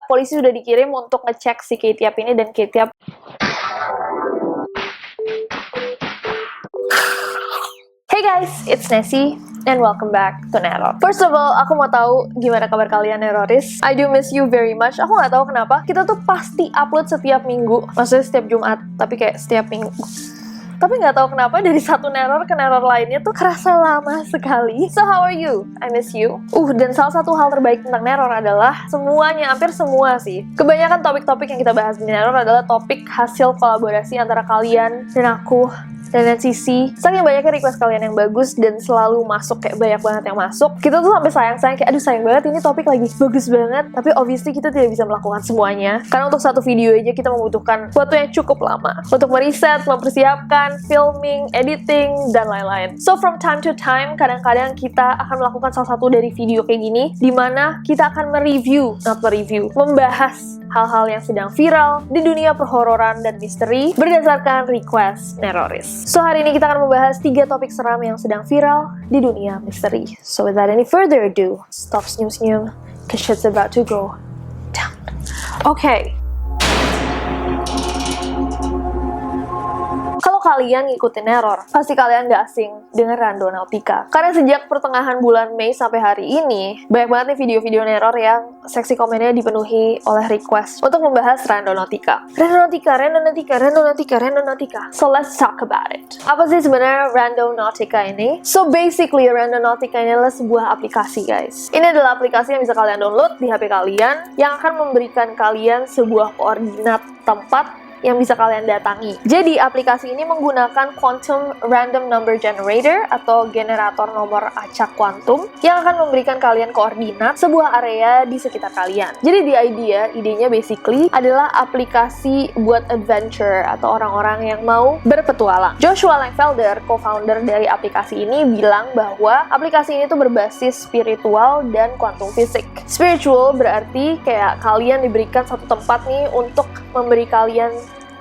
polisi sudah dikirim untuk ngecek si Ketiap ini, dan Ketiap Hey guys, it's Nessie and welcome back to Neror. First of all, aku mau tahu gimana kabar kalian Neroris. I do miss you very much. Aku nggak tahu kenapa kita tuh pasti upload setiap minggu, maksudnya setiap Jumat, tapi kayak setiap minggu. Tapi nggak tahu kenapa dari satu neror ke neror lainnya tuh kerasa lama sekali. So how are you? I miss you. Dan salah satu hal terbaik tentang neror adalah semuanya, hampir semua sih. Kebanyakan topik-topik yang kita bahas di neror adalah topik hasil kolaborasi antara kalian dan aku dan Sisi. Saking banyaknya request kalian yang bagus dan selalu masuk, kayak banyak banget yang masuk, kita tuh sampai sayang-sayang kayak aduh sayang banget ini topik lagi bagus banget, tapi obviously kita tidak bisa melakukan semuanya karena untuk satu video aja kita membutuhkan waktu yang cukup lama untuk meriset, mempersiapkan, filming, editing, dan lain-lain. So from time to time, kadang-kadang kita akan melakukan salah satu dari video kayak gini dimana kita akan membahas hal-hal yang sedang viral di dunia perhororan dan misteri berdasarkan request Neroris. So hari ini kita akan membahas 3 topik seram yang sedang viral di dunia misteri. So without any further ado, stop senyum-senyum, cause shit's about to go down. Okay. Kalau kalian ngikutin neror, pasti kalian gak asing dengan Randonautica. Karena sejak pertengahan bulan Mei sampai hari ini, banyak banget nih video-video neror yang seksi komennya dipenuhi oleh request untuk membahas Randonautica. Randonautica. So let's talk about it. Apa sih sebenarnya Randonautica ini? So basically, Randonautica ini adalah sebuah aplikasi, guys. Ini adalah aplikasi yang bisa kalian download di HP kalian, yang akan memberikan kalian sebuah koordinat tempat yang bisa kalian datangi. Jadi, aplikasi ini menggunakan Quantum Random Number Generator atau generator nomor acak kuantum yang akan memberikan kalian koordinat sebuah area di sekitar kalian. Jadi, idenya basically adalah aplikasi buat adventure atau orang-orang yang mau berpetualang. Joshua Langfelder, co-founder dari aplikasi ini, bilang bahwa aplikasi ini tuh berbasis spiritual dan quantum physics. Spiritual berarti kayak kalian diberikan satu tempat nih untuk memberi kalian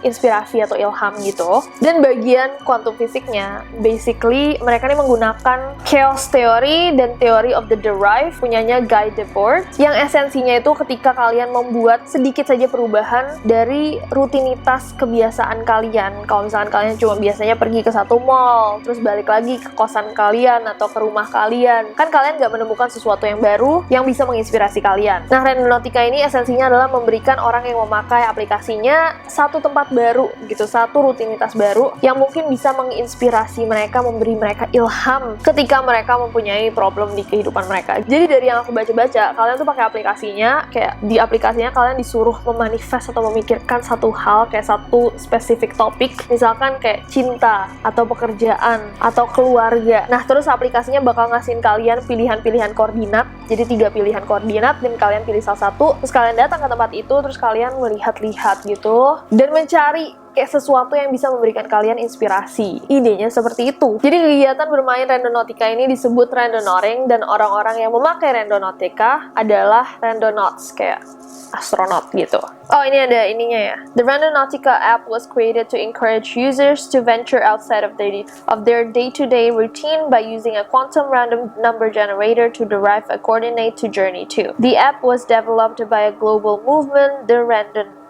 inspirasi atau ilham gitu. Dan bagian quantum fisiknya, basically mereka ini menggunakan chaos theory dan theory of the derived punyanya Guy Debord, yang esensinya itu ketika kalian membuat sedikit saja perubahan dari rutinitas kebiasaan kalian. Kalau misalkan kalian cuma biasanya pergi ke satu mall, terus balik lagi ke kosan kalian atau ke rumah kalian, kan kalian nggak menemukan sesuatu yang baru yang bisa menginspirasi kalian. Nah, Randonautica ini esensinya adalah memberikan orang yang memakai aplikasinya satu tempat baru gitu, satu rutinitas baru yang mungkin bisa menginspirasi mereka, memberi mereka ilham ketika mereka mempunyai problem di kehidupan mereka. Jadi dari yang aku baca-baca, kalian tuh pakai aplikasinya, kayak di aplikasinya kalian disuruh memanifest atau memikirkan satu hal, kayak satu spesifik topik, misalkan kayak cinta atau pekerjaan atau keluarga. Nah, terus aplikasinya bakal ngasihin kalian pilihan-pilihan koordinat, jadi 3 pilihan koordinat dan kalian pilih salah satu, terus kalian datang ke tempat itu, terus kalian melihat-lihat gitu dan mencari kayak sesuatu yang bisa memberikan kalian inspirasi. Idenya seperti itu. Jadi kegiatan bermain Randonautica ini disebut randonoring, dan orang-orang yang memakai Randonautica adalah randonauts, kayak astronot gitu. Oh, ini ada ininya ya. The Randonautica app was created to encourage users to venture outside of their day-to-day routine by using a quantum random number generator to derive a coordinate to journey to. The app was developed by a global movement, the Randonauts.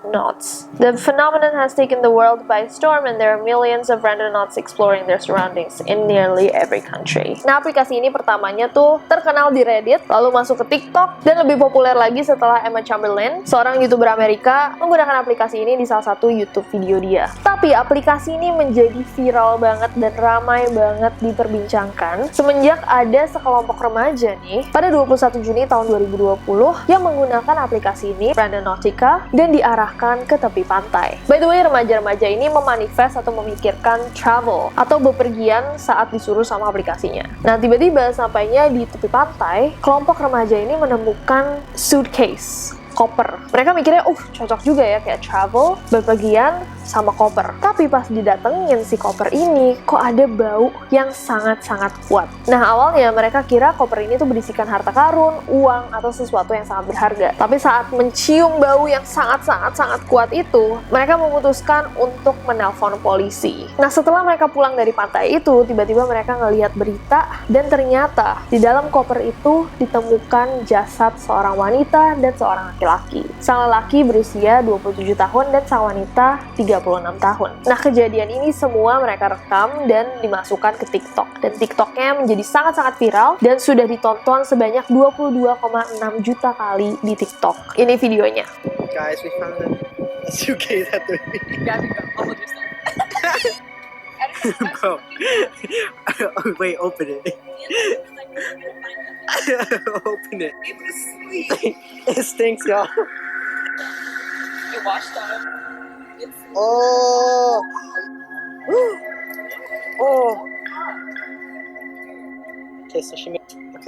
The phenomenon has taken the world by storm, and there are millions of randonauts exploring their surroundings in nearly every country. Nah, aplikasi ini pertamanya tuh terkenal di Reddit, lalu masuk ke TikTok, dan lebih populer lagi setelah Emma Chamberlain, seorang YouTuber Amerika, menggunakan aplikasi ini di salah satu YouTube video dia. Tapi aplikasi ini menjadi viral banget dan ramai banget diperbincangkan semenjak ada sekelompok remaja nih pada 21 Juni tahun 2020 yang menggunakan aplikasi ini, Randonautica, dan diarahkan ke tepi pantai. By the way, remaja-remaja ini memanifest atau memikirkan travel atau bepergian saat disuruh sama aplikasinya. Nah, tiba-tiba sampainya di tepi pantai, kelompok remaja ini menemukan suitcase, koper. Mereka mikirnya, cocok juga ya kayak travel, bepergian, sama koper. Tapi pas didatengin si koper ini, kok ada bau yang sangat-sangat kuat. Nah, awalnya mereka kira koper ini tuh berisikan harta karun, uang, atau sesuatu yang sangat berharga. Tapi saat mencium bau yang sangat kuat itu, mereka memutuskan untuk menelpon polisi. Nah, setelah mereka pulang dari pantai itu, tiba-tiba mereka ngelihat berita, dan ternyata di dalam koper itu ditemukan jasad seorang wanita dan seorang laki-laki. Sang lelaki berusia 27 tahun dan sang wanita 36 tahun. Nah, kejadian ini semua mereka rekam dan dimasukkan ke TikTok. Dan TikToknya menjadi sangat-sangat viral dan sudah ditonton sebanyak 22,6 juta kali di TikTok. Ini videonya. Guys, we found a suitcase at the Yeah, you go. I'll hold yourself. Bro. Wait, open it. Open it. It stinks, y'all. It washed off. It's Oh. Oh. Okay,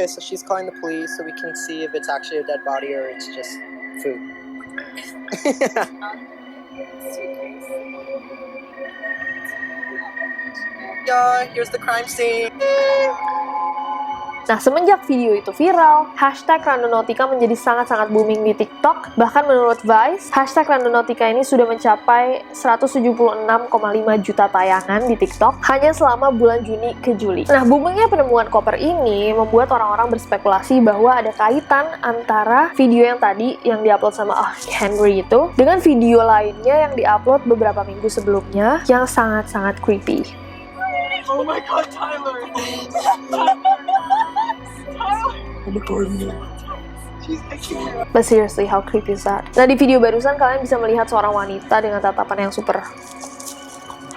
so she's calling the police so we can see if it's actually a dead body or it's just food. Yeah, here's the crime scene. Nah, semenjak video itu viral, hashtag Randonautica menjadi sangat-sangat booming di TikTok. Bahkan menurut Vice, hashtag Randonautica ini sudah mencapai 176,5 juta tayangan di TikTok hanya selama bulan Juni ke Juli. Nah, boomingnya penemuan koper ini membuat orang-orang berspekulasi bahwa ada kaitan antara video yang tadi yang diupload sama Henry itu dengan video lainnya yang diupload beberapa minggu sebelumnya yang sangat-sangat creepy. oh my god, Tyler! But seriously, how creepy is that? Nah, di video barusan kalian bisa melihat seorang wanita dengan tatapan yang super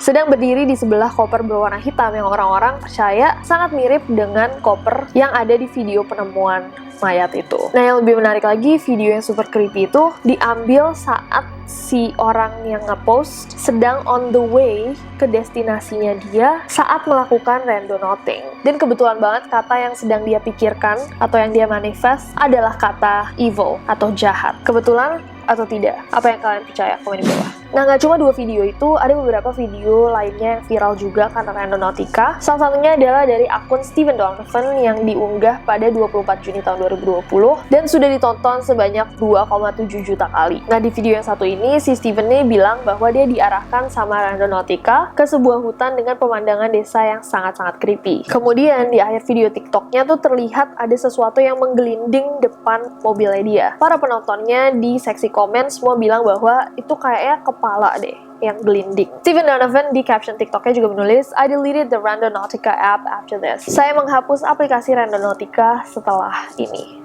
sedang berdiri di sebelah koper berwarna hitam yang orang-orang percaya sangat mirip dengan koper yang ada di video penemuan mayat itu. Nah, yang lebih menarik lagi, video yang super creepy itu diambil saat si orang yang ngepost sedang on the way ke destinasinya dia saat melakukan randonauting. Dan kebetulan banget kata yang sedang dia pikirkan atau yang dia manifest adalah kata evil atau jahat. Kebetulan atau tidak? Apa yang kalian percaya? Komen di bawah. Nah, nggak cuma dua video itu, ada beberapa video lainnya yang viral juga karena Randonautica. Salah satunya adalah dari akun Steven Donovan yang diunggah pada 24 Juni tahun 2020 dan sudah ditonton sebanyak 2,7 juta kali. Nah, di video yang satu ini, si Steven ini bilang bahwa dia diarahkan sama Randonautica ke sebuah hutan dengan pemandangan desa yang sangat-sangat creepy. Kemudian, di akhir video TikToknya tuh terlihat ada sesuatu yang menggelinding depan mobilnya dia. Para penontonnya di seksi komen semua bilang bahwa itu kayaknya kepala deh yang gelinding. Steven Donovan di caption TikToknya juga menulis, I deleted the Randonautica app after this. Saya menghapus aplikasi Randonautica setelah ini.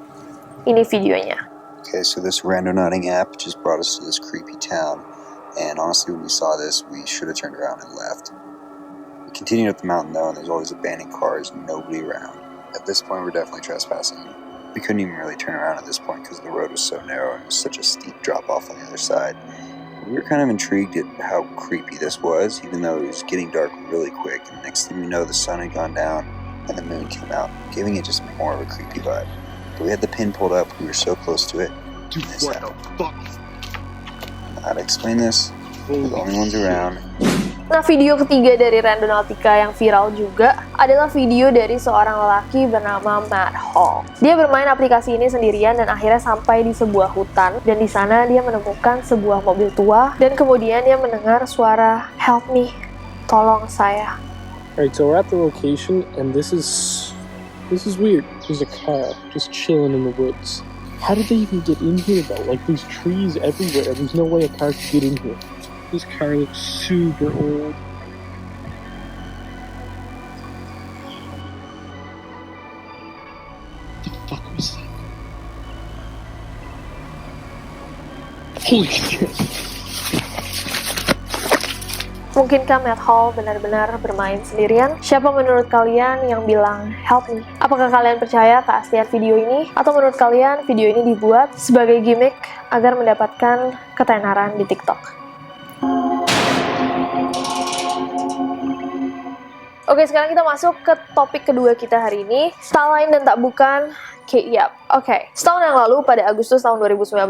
Ini videonya. Okay, so this randonauting app just brought us to this creepy town, and honestly when we saw this, we should have turned around and left. We continued up the mountain though, and there's all these abandoned cars and nobody around. At this point, we're definitely trespassing. We couldn't even really turn around at this point because the road was so narrow and it was such a steep drop off on the other side. We were kind of intrigued at how creepy this was, even though it was getting dark really quick, and next thing we know the sun had gone down and the moon came out, giving it just more of a creepy vibe. But we had the pin pulled up, we were so close to it. Dude, what the fuck? How to explain this? We're the only ones around. Nah, video ketiga dari Randonautica yang viral juga adalah video dari seorang lelaki bernama Matt Hall. Dia bermain aplikasi ini sendirian dan akhirnya sampai di sebuah hutan, dan di sana dia menemukan sebuah mobil tua dan kemudian dia mendengar suara "Help me, tolong saya." Alright, so we're at the location, and this is weird. There's a car just chilling in the woods. How did they even get in here though? Like, there's trees everywhere. There's no way a car could get in here. This car looks super old. The fuck was that? Holy shit. Mungkinkah Matt Hall benar-benar bermain sendirian? Siapa menurut kalian yang bilang help me? Apakah kalian percaya keaslian video ini? Atau menurut kalian video ini dibuat sebagai gimmick agar mendapatkan ketenaran di TikTok? Oke, sekarang kita masuk ke topik kedua kita hari ini. Tak lain dan tak bukan Kate Yap. Oke, setahun yang lalu pada Agustus tahun 2019,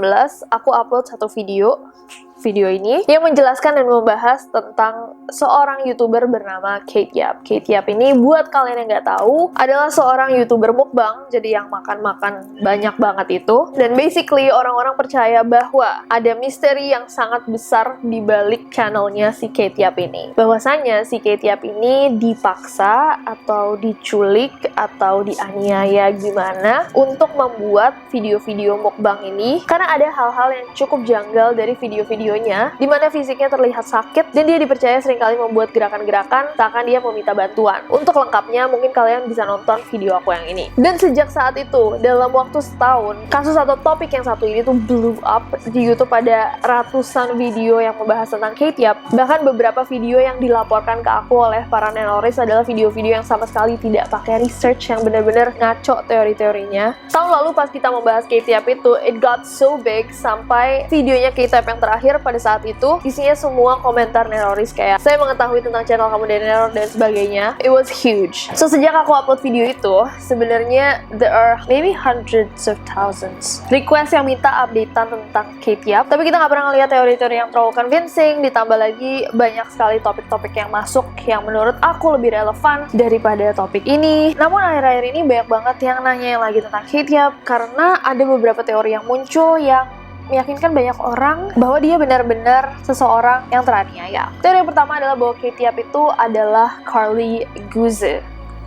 aku upload satu video video ini yang menjelaskan dan membahas tentang seorang YouTuber bernama Kate Yap. Kate Yap ini buat kalian yang nggak tahu adalah seorang YouTuber mukbang, jadi yang makan-makan banyak banget itu. Dan basically orang-orang percaya bahwa ada misteri yang sangat besar di balik channelnya si Kate Yap ini. Bahwasanya si Kate Yap ini dipaksa atau diculik atau dianiaya gimana untuk membuat video-video mukbang ini, karena ada hal-hal yang cukup janggal dari video-videonya, di mana fisiknya terlihat sakit dan dia dipercaya seringkali membuat gerakan-gerakan seakan dia meminta bantuan. Untuk lengkapnya mungkin kalian bisa nonton video aku yang ini. Dan sejak saat itu, dalam waktu setahun, kasus atau topik yang satu ini tuh blew up di YouTube. Ada ratusan video yang membahas tentang Kate Yap. Bahkan beberapa video yang dilaporkan ke aku oleh para nenoris adalah video-video yang sama sekali tidak pakai research, yang benar-benar ngaco teori-teorinya. Tahun lalu pas kita membahas Kate Yap itu, it got so big sampai videonya Kate Yap yang terakhir pada saat itu isinya semua komentar nenoris kayak, saya mengetahui tentang channel kamu dari Neror dan sebagainya. It was huge. So sejak aku upload video itu, sebenarnya there are maybe hundreds of thousands request yang minta updatean tentang Kate Yap. Tapi kita nggak pernah ngeliat teori-teori yang terlalu convincing. Ditambah lagi banyak sekali topik-topik yang masuk yang menurut aku lebih relevan daripada topik ini. Namun akhir-akhir ini banyak banget yang nanya lagi tentang Kate Yap karena ada beberapa teori yang muncul yang meyakinkan banyak orang bahwa dia benar-benar seseorang yang teraniaya. Teori yang pertama adalah bahwa Kate Yap itu adalah Carly Guze.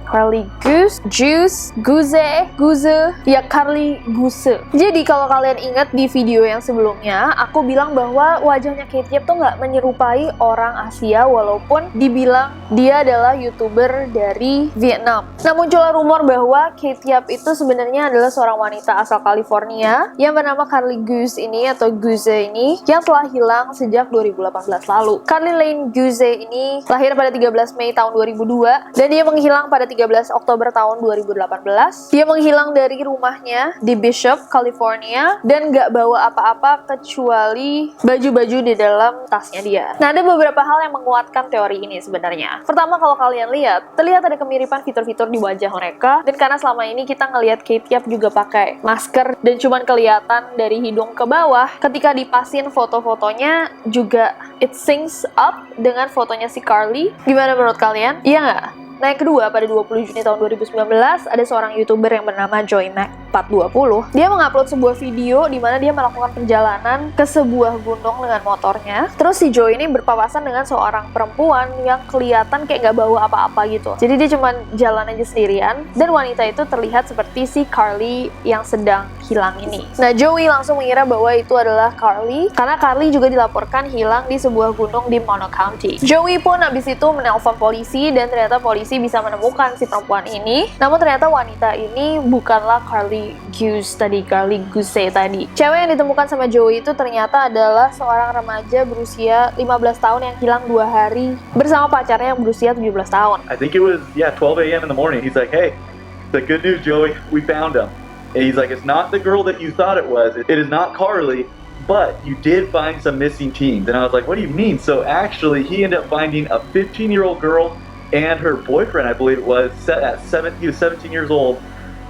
Carly Guze. Jadi kalau kalian ingat di video yang sebelumnya, aku bilang bahwa wajahnya Kate Yap tuh nggak menyerupai orang Asia walaupun dibilang dia adalah YouTuber dari Vietnam. Nah, muncullah rumor bahwa Kate Yap itu sebenarnya adalah seorang wanita asal California yang bernama Carly Guze ini atau Guze ini yang telah hilang sejak 2018 lalu. Carly Lane Guze ini lahir pada 13 Mei tahun 2002 dan dia menghilang pada 13 Oktober tahun 2018. Dia menghilang dari rumahnya di Bishop, California dan gak bawa apa-apa kecuali baju-baju di dalam tasnya dia. Nah, ada beberapa hal yang menguatkan teori ini sebenarnya. Pertama, kalau kalian lihat, terlihat ada kemiripan fitur-fitur di wajah mereka, dan karena selama ini kita ngelihat Kate Yap juga pakai masker dan cuman kelihatan dari hidung ke bawah, ketika dipasin foto-fotonya juga it syncs up dengan fotonya si Carly. Gimana menurut kalian? Iya nggak? Nah, yang kedua, pada 20 Juni tahun 2019, ada seorang YouTuber yang bernama JoyMac420. Dia mengupload sebuah video di mana dia melakukan perjalanan ke sebuah gunung dengan motornya. Terus si Joy ini berpapasan dengan seorang perempuan yang kelihatan kayak nggak bawa apa-apa gitu. Jadi dia cuma jalan aja sendirian, dan wanita itu terlihat seperti si Carly yang sedang hilang ini. Nah, Joey langsung mengira bahwa itu adalah Carly, karena Carly juga dilaporkan hilang di sebuah gunung di Mono County. Joey pun habis itu menelpon polisi, dan ternyata polisi bisa menemukan si perempuan ini. Namun ternyata wanita ini bukanlah Carly Guze tadi. Cewek yang ditemukan sama Joey itu ternyata adalah seorang remaja berusia 15 tahun yang hilang 2 hari bersama pacarnya yang berusia 17 tahun. I think it was 12 a.m. in the morning. He's like, hey, the good news, Joey, we found him. And he's like, it's not the girl that you thought it was. It is not Carly, but you did find some missing teens. And I was like, what do you mean? So actually, he ended up finding a 15-year-old girl and her boyfriend, I believe it was, he was 17 years old,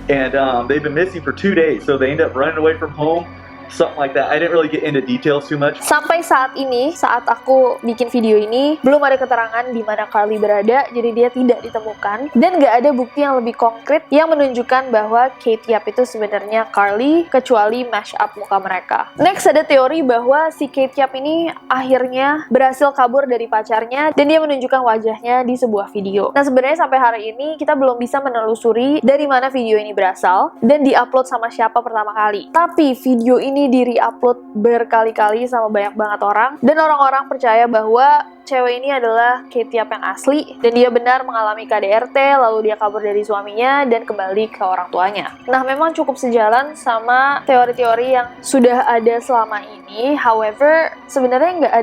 and they've been missing for 2 days, so they ended up running away from home. Something like that. I didn't really get into details too much. Sampai saat ini, saat aku bikin video ini, belum ada keterangan di mana Carly berada, jadi dia tidak ditemukan. Dan nggak ada bukti yang lebih konkret yang menunjukkan bahwa Kate Yap itu sebenarnya Carly, kecuali mash up muka mereka. Next, ada teori bahwa si Kate Yap ini akhirnya berhasil kabur dari pacarnya, dan dia menunjukkan wajahnya di sebuah video. Nah, sebenarnya sampai hari ini, kita belum bisa menelusuri dari mana video ini berasal, dan diupload sama siapa pertama kali. Tapi video ini di-re-upload berkali-kali sama banyak banget orang, dan orang-orang percaya bahwa cewek ini adalah Kate Yap yang asli, dan dia benar mengalami KDRT, lalu dia kabur dari suaminya dan kembali ke orang tuanya. Nah, memang cukup sejalan sama teori-teori yang sudah ada selama ini. However, sebenarnya nggak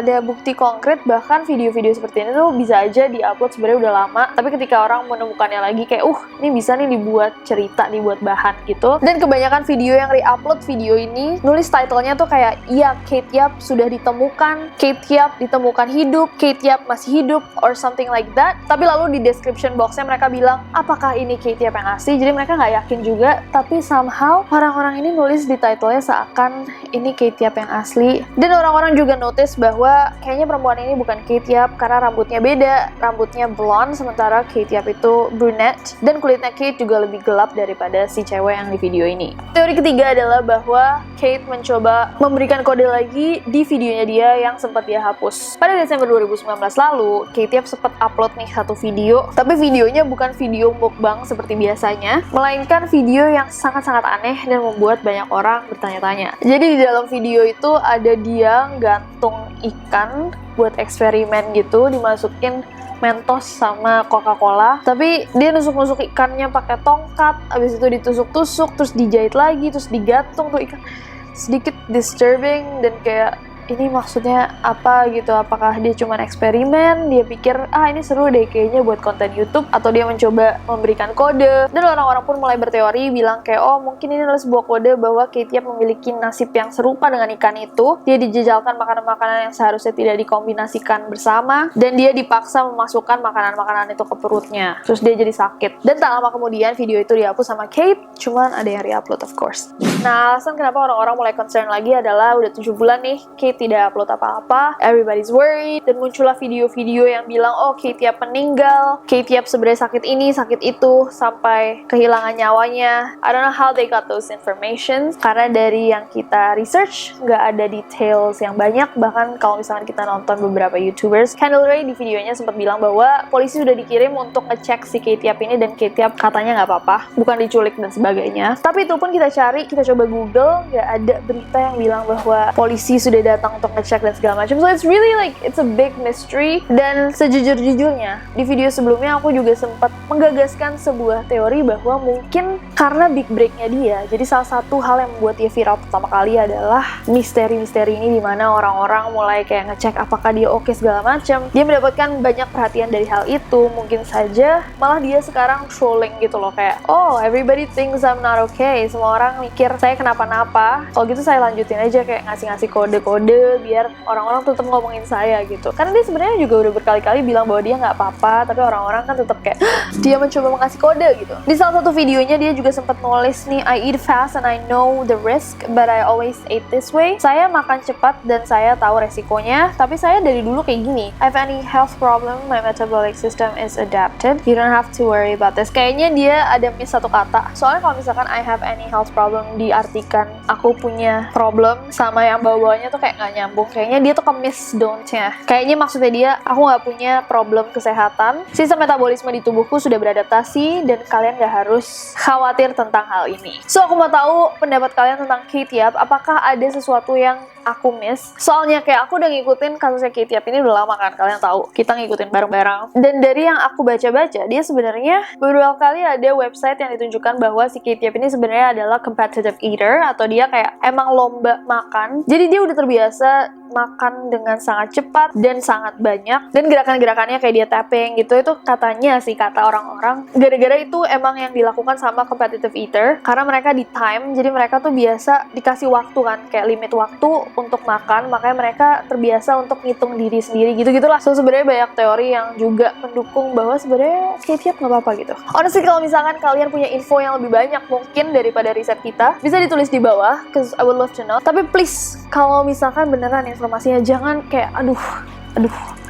ada bukti konkret. Bahkan video-video seperti ini tuh bisa aja di-upload sebenarnya udah lama, tapi ketika orang menemukannya lagi kayak, ini bisa nih dibuat cerita, dibuat bahan gitu. Dan kebanyakan video yang re-upload video ini nulis titlenya tuh kayak, iya Kate Yap sudah ditemukan, Kate Yap ditemukan hidup, Kate Yap masih hidup, or something like that. Tapi lalu di description boxnya mereka bilang, apakah ini Kate Yap yang asli? Jadi mereka nggak yakin juga, tapi somehow orang-orang ini nulis di titlenya seakan ini Kate Yap yang asli. Dan orang-orang juga notice bahwa kayaknya perempuan ini bukan Kate Yap karena rambutnya beda, rambutnya blonde, sementara Kate Yap itu brunette, dan kulitnya Kate juga lebih gelap daripada si cewek yang di video ini. Teori ketiga adalah bahwa Kate mencoba memberikan kode lagi di videonya dia yang sempat dia hapus. Pada Desember 2019 lalu, Kate Yap sempat upload nih satu video, tapi videonya bukan video mukbang seperti biasanya, melainkan video yang sangat-sangat aneh dan membuat banyak orang bertanya-tanya. Jadi di dalam video itu ada dia gantung ikan buat eksperimen gitu, dimasukin Mentos sama Coca-Cola, tapi dia nusuk-nusuk ikannya pakai tongkat, abis itu ditusuk-tusuk, terus dijahit lagi, terus digantung tuh ikan. Sedikit disturbing dan kayak, ini maksudnya apa gitu? Apakah dia cuma eksperimen? Dia pikir, ini seru deh kayaknya buat konten YouTube, atau dia mencoba memberikan kode. Dan orang-orang pun mulai berteori bilang kayak, oh mungkin ini adalah sebuah kode bahwa Kate Yap memiliki nasib yang serupa dengan ikan itu. Dia dijejalkan makanan-makanan yang seharusnya tidak dikombinasikan bersama, dan dia dipaksa memasukkan makanan-makanan itu ke perutnya. Terus dia jadi sakit. Dan tak lama kemudian video itu dihapus sama Kate, cuman ada yang re-upload of course. Nah, alasan kenapa orang-orang mulai concern lagi adalah udah 7 bulan nih Kate tidak upload apa-apa, everybody's worried, dan muncullah video-video yang bilang, oh Kate Yap meninggal, Kate Yap sebenarnya sakit ini, sakit itu, sampai kehilangan nyawanya. I don't know how they got those information, karena dari yang kita research, nggak ada details yang banyak. Bahkan kalau misalkan kita nonton beberapa YouTubers, Kendall Ray di videonya sempat bilang bahwa polisi sudah dikirim untuk ngecek si Kate Yap ini, dan Kate Yap katanya nggak apa-apa, bukan diculik dan sebagainya. Tapi itu pun kita cari, kita coba Google, nggak ada berita yang bilang bahwa polisi sudah datang untuk ngecek dan segala macam. So it's really like, it's a big mystery. Dan sejujur-jujurnya, di video sebelumnya aku juga sempat menggagaskan sebuah teori bahwa mungkin karena big breaknya dia, jadi salah satu hal yang membuat dia viral pertama kali adalah misteri-misteri ini, dimana orang-orang mulai kayak ngecek apakah dia oke segala macam. Dia mendapatkan banyak perhatian dari hal itu. Mungkin saja malah dia sekarang trolling gitu loh, kayak, oh everybody thinks I'm not okay, semua orang mikir saya kenapa-napa, kalau gitu saya lanjutin aja kayak ngasih-ngasih kode-kode biar orang-orang tetap ngomongin saya gitu. Karena dia sebenarnya juga udah berkali-kali bilang bahwa dia nggak apa-apa, tapi orang-orang kan tetap kayak dia mencoba mengasih kode gitu. Di salah satu videonya dia juga sempat nulis nih, I eat fast and I know the risk, but I always ate this way. Saya makan cepat dan saya tahu resikonya, tapi saya dari dulu kayak gini. I have any health problem, my metabolic system is adapted. You don't have to worry about this. Kayaknya dia ada miss satu kata. Soalnya kalau misalkan I have any health problem diartikan aku punya problem, sama yang bawah-bawahnya tuh kayak nggak nyambung. Kayaknya dia tuh kemis don't-nya. Kayaknya maksudnya dia, aku nggak punya problem kesehatan, sistem metabolisme di tubuhku sudah beradaptasi, dan kalian nggak harus khawatir tentang hal ini. So aku mau tahu pendapat kalian tentang Kate Yap. Apakah ada sesuatu yang aku miss? Soalnya kayak aku udah ngikutin kasusnya Kate Yap ini udah lama kan, kalian tahu, kita ngikutin bareng-bareng. Dan dari yang aku baca-baca, dia sebenarnya beberapa kali ada website yang ditunjukkan bahwa si Kate Yap ini sebenarnya adalah competitive eater, atau dia kayak emang lomba makan. Jadi dia udah terbiasa makan dengan sangat cepat dan sangat banyak, dan gerakan-gerakannya kayak dia tapping gitu, itu katanya sih, kata orang-orang, gara-gara itu emang yang dilakukan sama competitive eater, karena mereka di time, jadi mereka tuh biasa dikasih waktu kan, kayak limit waktu untuk makan, makanya mereka terbiasa untuk ngitung diri sendiri gitu-gitulah. So sebenarnya banyak teori yang juga mendukung bahwa sebenarnya Kate Yap nggak apa-apa gitu. Honestly, kalau misalkan kalian punya info yang lebih banyak mungkin daripada riset kita, bisa ditulis di bawah, cause I would love to know. Tapi please, kalau misalkan beneran informasinya, jangan kayak aduh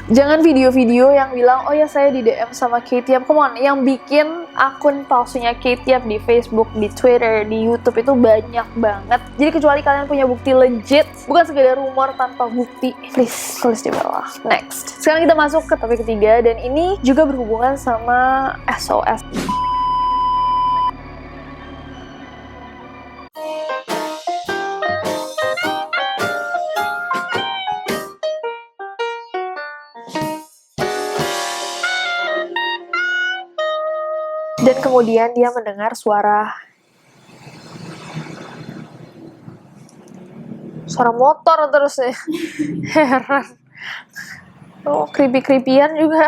jangan video-video yang bilang, oh ya saya di DM sama Kate Yap. Come on, yang bikin akun palsunya Kate Yap di Facebook, di Twitter, di YouTube itu banyak banget. Jadi kecuali kalian punya bukti legit, bukan sekedar rumor tanpa bukti, please tulis di bawah. Next, sekarang kita masuk ke topik ketiga, dan ini juga berhubungan sama SOS. Dan kemudian dia mendengar suara motor terus ya. Heran. Oh, creepy-creepyan juga.